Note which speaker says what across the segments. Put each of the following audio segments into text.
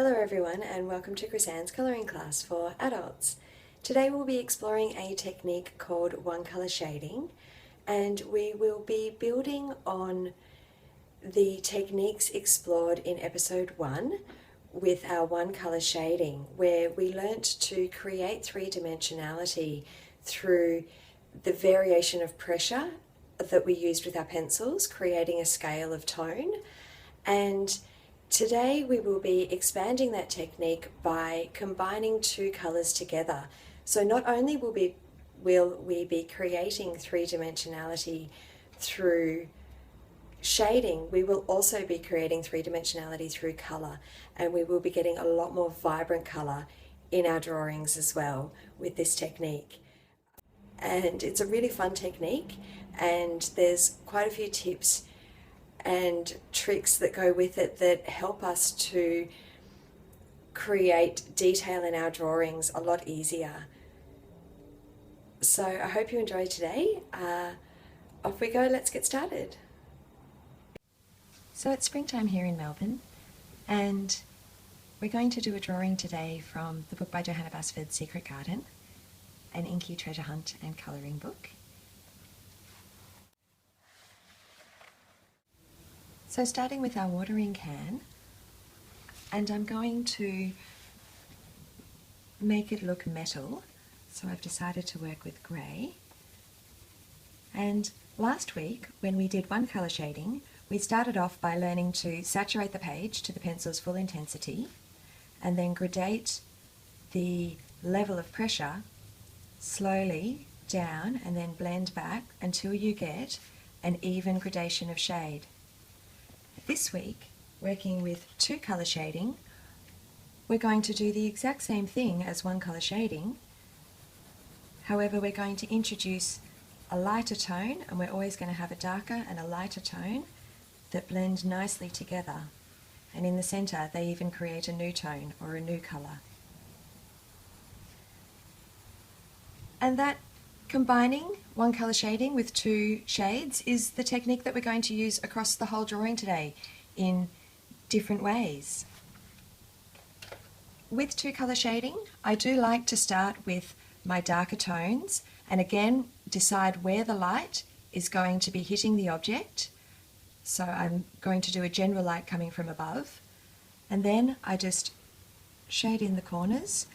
Speaker 1: Hello everyone and welcome to Crisanne's colouring class for adults. Today we'll be exploring a technique called one colour shading, and we will be building on the techniques explored in episode 1 with our one colour shading, where we learnt to create three-dimensionality through the variation of pressure that we used with our pencils, creating a scale of tone. And today we will be expanding that technique by combining two colours together. So not only will we be creating three-dimensionality through shading, we will also be creating three-dimensionality through colour, and we will be getting a lot more vibrant colour in our drawings as well with this technique. And it's a really fun technique, and there's quite a few tips and tricks that go with it that help us to create detail in our drawings a lot easier. So I hope you enjoy today. Off we go, let's get started. So it's springtime here in Melbourne, and we're going to do a drawing today from the book by Johanna Basford, Secret Garden, an inky treasure hunt and colouring book. So starting with our watering can, and I'm going to make it look metal, so I've decided to work with grey. And last week when we did one colour shading, we started off by learning to saturate the page to the pencil's full intensity and then gradate the level of pressure slowly down and then blend back until you get an even gradation of shade. This week, working with two colour shading, we're going to do the exact same thing as one colour shading. However, we're going to introduce a lighter tone, and we're always going to have a darker and a lighter tone that blend nicely together. And in the centre, they even create a new tone or a new colour. And that combining one colour shading with two shades is the technique that we're going to use across the whole drawing today in different ways. With two colour shading, I do like to start with my darker tones and again decide where the light is going to be hitting the object. So I'm going to do a general light coming from above, and then I just shade in the corners.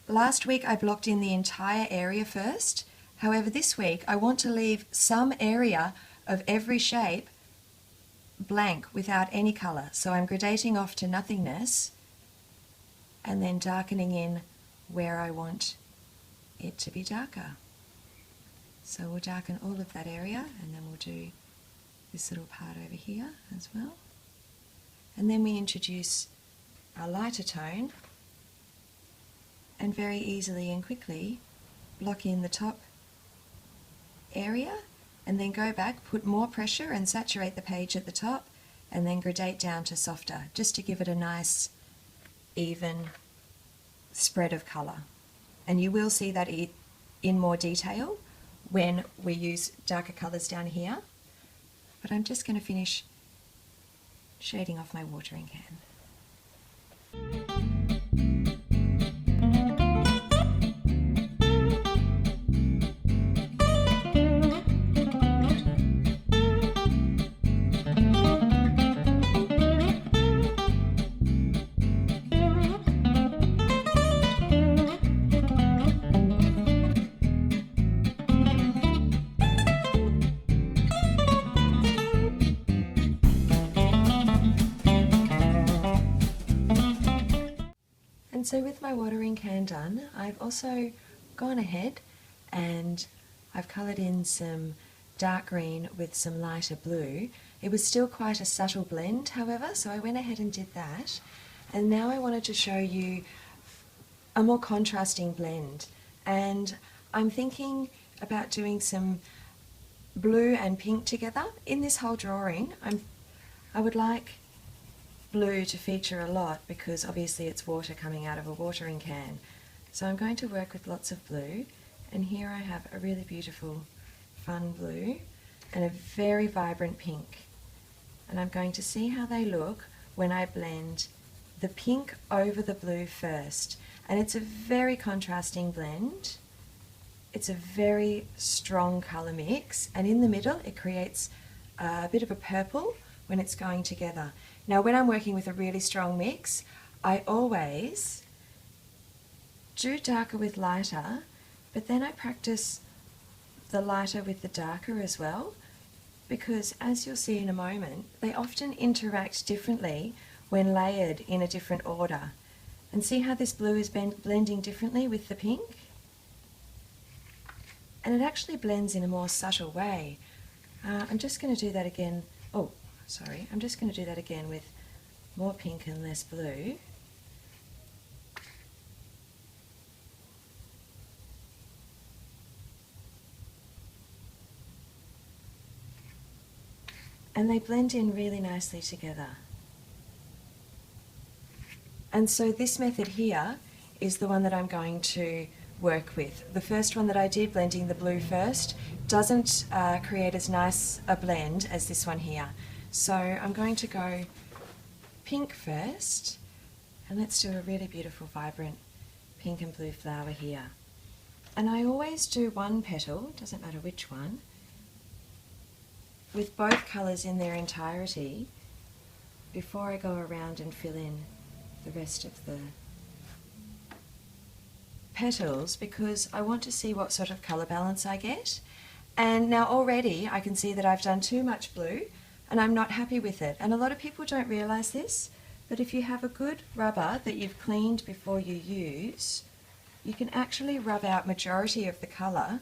Speaker 1: Last week I blocked in the entire area first. However, this week I want to leave some area of every shape blank without any colour. So I'm gradating off to nothingness and then darkening in where I want it to be darker. So we'll darken all of that area, and then we'll do this little part over here as well. And then we introduce our lighter tone and very easily and quickly block in the top area and then go back, put more pressure and saturate the page at the top, and then gradate down to softer, just to give it a nice even spread of colour. And you will see that in more detail when we use darker colours down here. But I'm just going to finish shading off my watering can. And so with my watering can done, I've also gone ahead and I've coloured in some dark green with some lighter blue. It was still quite a subtle blend, however, so I went ahead and did that. And now I wanted to show you a more contrasting blend. And I'm thinking about doing some blue and pink together. In this whole drawing, I would like blue to feature a lot because obviously it's water coming out of a watering can. So I'm going to work with lots of blue, and here I have a really beautiful fun blue and a very vibrant pink. And I'm going to see how they look when I blend the pink over the blue first, and it's a very contrasting blend. It's a very strong colour mix, and in the middle it creates a bit of a purple when it's going together. Now when I'm working with a really strong mix, I always do darker with lighter, but then I practice the lighter with the darker as well, because as you'll see in a moment, they often interact differently when layered in a different order. And see how this blue is blending differently with the pink? And it actually blends in a more subtle way. I'm just going to do that again. Oh, sorry. I'm just going to do that again with more pink and less blue. And they blend in really nicely together. And so this method here is the one that I'm going to work with. The first one that I did, blending the blue first, doesn't create as nice a blend as this one here. So I'm going to go pink first, and let's do a really beautiful, vibrant pink and blue flower here. And I always do one petal, doesn't matter which one, with both colours in their entirety before I go around and fill in the rest of the petals, because I want to see what sort of colour balance I get. And now already I can see that I've done too much blue and I'm not happy with it. And a lot of people don't realise this, but if you have a good rubber that you've cleaned before you use, you can actually rub out majority of the colour.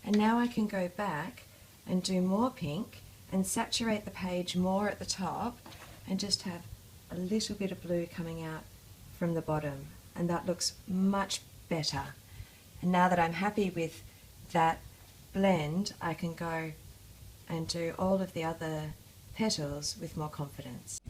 Speaker 1: And now I can go back and do more pink and saturate the page more at the top and just have a little bit of blue coming out from the bottom, and that looks much better. And now that I'm happy with that blend, I can go and do all of the other petals with more confidence.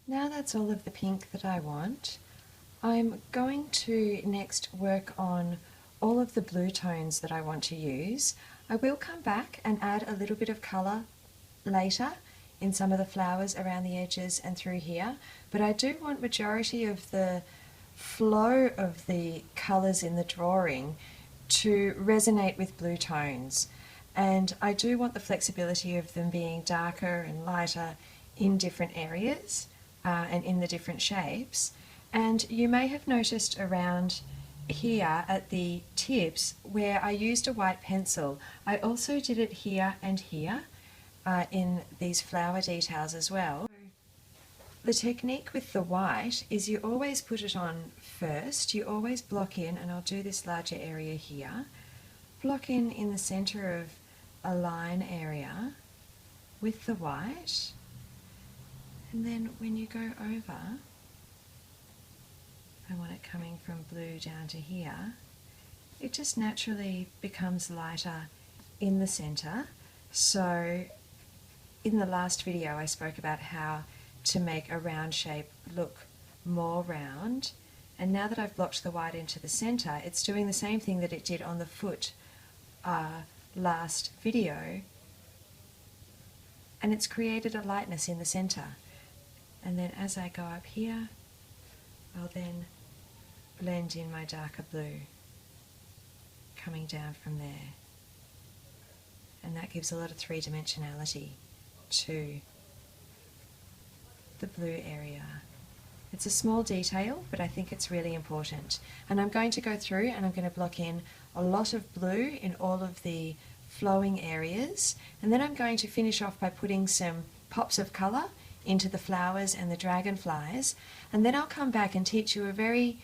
Speaker 1: Now that's all of the pink that I want. I'm going to next work on all of the blue tones that I want to use. I will come back and add a little bit of colour later in some of the flowers around the edges and through here, but I do want majority of the flow of the colours in the drawing to resonate with blue tones, and I do want the flexibility of them being darker and lighter in different areas and in the different shapes. And you may have noticed around here at the tips where I used a white pencil. I also did it here and here in these flower details as well. The technique with the white is you always put it on first, you always block in, and I'll do this larger area here, block in the centre of a line area with the white, and then when you go over, I want it coming from blue down to here, it just naturally becomes lighter in the centre. So in the last video I spoke about how to make a round shape look more round, and now that I've blocked the white into the centre, it's doing the same thing that it did on the foot last video, and it's created a lightness in the centre. And then as I go up here, I'll then blend in my darker blue coming down from there, and that gives a lot of three-dimensionality to the blue area. It's a small detail, but I think it's really important. And I'm going to go through and I'm going to block in a lot of blue in all of the flowing areas, and then I'm going to finish off by putting some pops of colour into the flowers and the dragonflies, and then I'll come back and teach you a very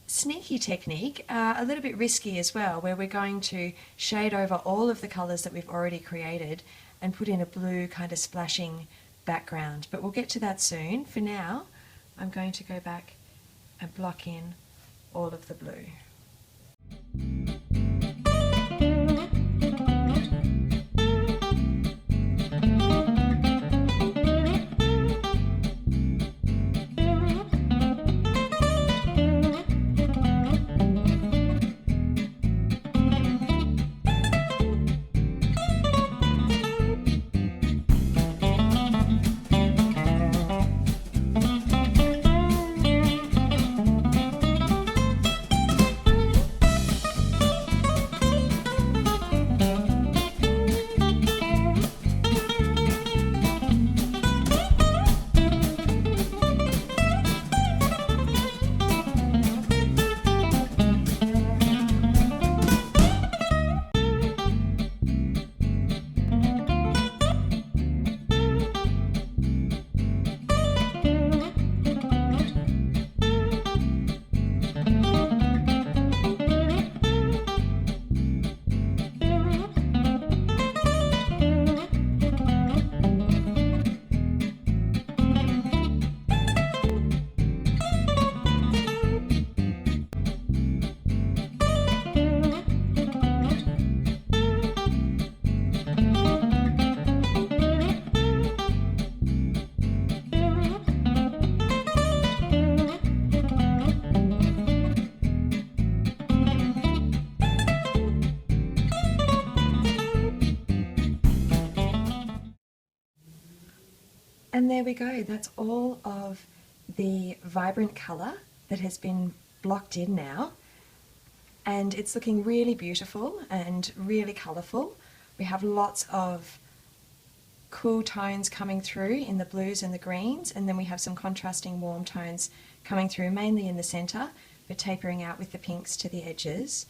Speaker 1: sneaky technique, a little bit risky as well, where we're going to shade over all of the colours that we've already created and put in a blue kind of splashing background. But we'll get to that soon. For now, I'm going to go back and block in all of the blue. And there we go, that's all of the vibrant colour that has been blocked in now. And it's looking really beautiful and really colourful. We have lots of cool tones coming through in the blues and the greens, and then we have some contrasting warm tones coming through mainly in the centre, but tapering out with the pinks to the edges.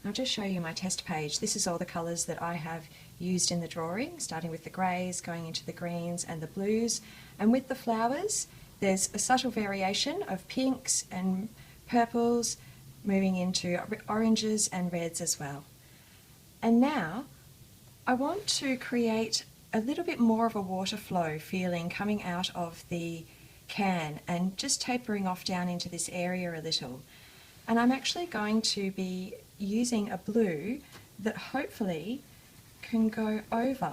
Speaker 1: I'll just show you my test page. This is all the colours that I have used in the drawing, starting with the greys, going into the greens and the blues. And with the flowers, there's a subtle variation of pinks and purples, moving into oranges and reds as well. And now I want to create a little bit more of a water flow feeling coming out of the can and just tapering off down into this area a little. And I'm actually going to be using a blue that hopefully can go over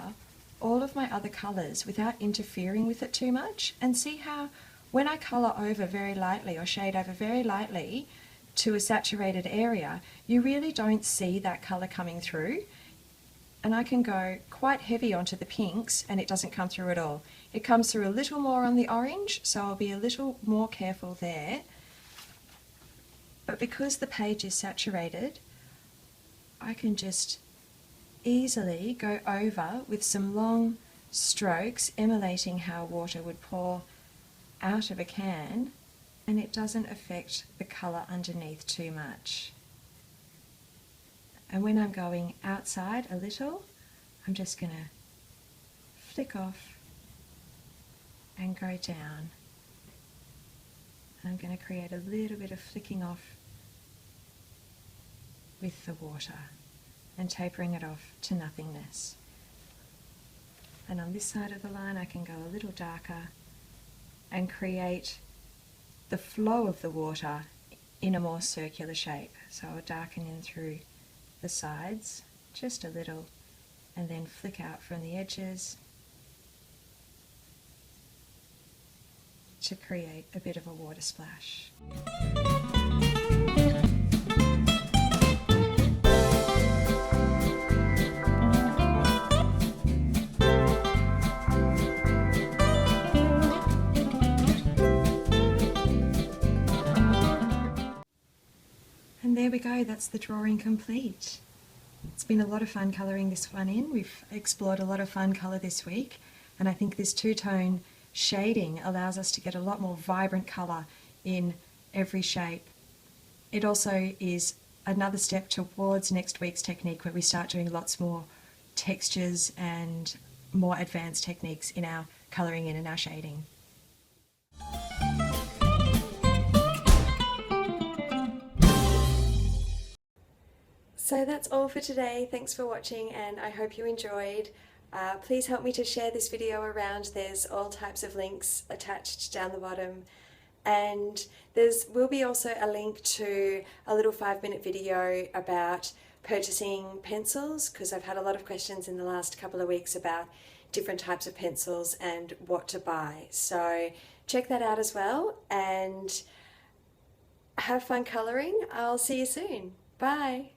Speaker 1: all of my other colours without interfering with it too much, and see how when I colour over very lightly or shade over very lightly to a saturated area, you really don't see that colour coming through. And I can go quite heavy onto the pinks and it doesn't come through at all. It comes through a little more on the orange, so I'll be a little more careful there. But because the page is saturated, I can just easily go over with some long strokes emulating how water would pour out of a can, and it doesn't affect the colour underneath too much. And when I'm going outside a little, I'm just going to flick off and go down. I'm going to create a little bit of flicking off with the water and tapering it off to nothingness. And on this side of the line I can go a little darker and create the flow of the water in a more circular shape. So I'll darken in through the sides just a little and then flick out from the edges to create a bit of a water splash. And there we go, that's the drawing complete. It's been a lot of fun colouring this one in. We've explored a lot of fun colour this week, and I think this two-tone shading allows us to get a lot more vibrant colour in every shape. It also is another step towards next week's technique, where we start doing lots more textures and more advanced techniques in our colouring in and our shading. So that's all for today. Thanks for watching, and I hope you enjoyed. Please help me to share this video around. There's all types of links attached down the bottom, And will be also a link to a little 5-minute video about purchasing pencils, because I've had a lot of questions in the last couple of weeks about different types of pencils and what to buy. So check that out as well, and have fun colouring. I'll see you soon. Bye.